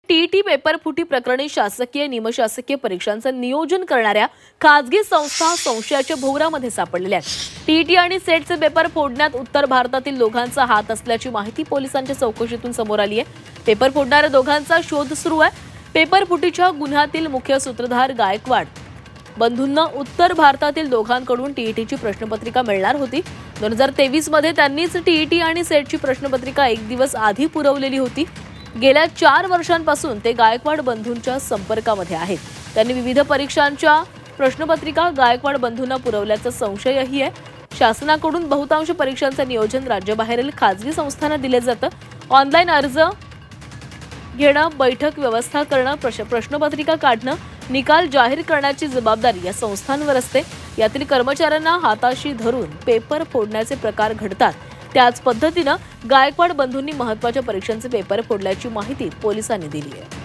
TET paper फुटी प्रकरणी शासकीय निमशासकीय परीक्षांचं नियोजन करणाऱ्या खासगी संस्था संशयाच्या भोवऱ्यामध्ये सापडलेल्या आहेत। टीईटी आणि सेटचे पेपर फोडण्यात उत्तर भारतातील दोघांचा हात असल्याची माहिती पोलिसांच्या चौकशीतून समोर आली आहे। पेपर फोडणाऱ्या दोघांचा शोध सुरू आहे। पेपर फुटीच्या गुन्ह्यातील मुख्य सूत्रधार गायकवाड बंधूंना उत्तर भारतातील दोघांकडून टीईटीची प्रश्नपत्रिका मिळणार होती। 2023 मध्ये त्यांनीच टीईटी आणि सेटची प्रश्नपत्रिका एक दिवस आधी पुरवलेली होती। गेल्या 4 वर्षांपासून ते गायकवाड बंधूंच्या संपर्कामध्ये आहेत। त्यांनी विविध परीक्षांच्या प्रश्नपत्रिका गायकवाड बंधूंना पुरवल्याचा संशयही आहे। शासनाकडून बहुतांश परीक्षांचे नियोजन राज्याबाहेरील खासगी संस्थांना दिले जातं। ऑनलाईन अर्ज घेणं, बैठक व्यवस्था करणं, प्रश्नपत्रिका काढणं, निकाल जाहीर करण्याची जबाबदारी या संस्थांवर असते। यातील कर्मचाऱ्यांना हाताशी धरून पेपर फोडण्याचे प्रकार घडतात। त्याच पद्धतीनं गायकवाड बंधूंनी महत्त्वाच्या परीक्षांचे पेपर फोडल्याची माहिती पोलिसांनी दिली आहे।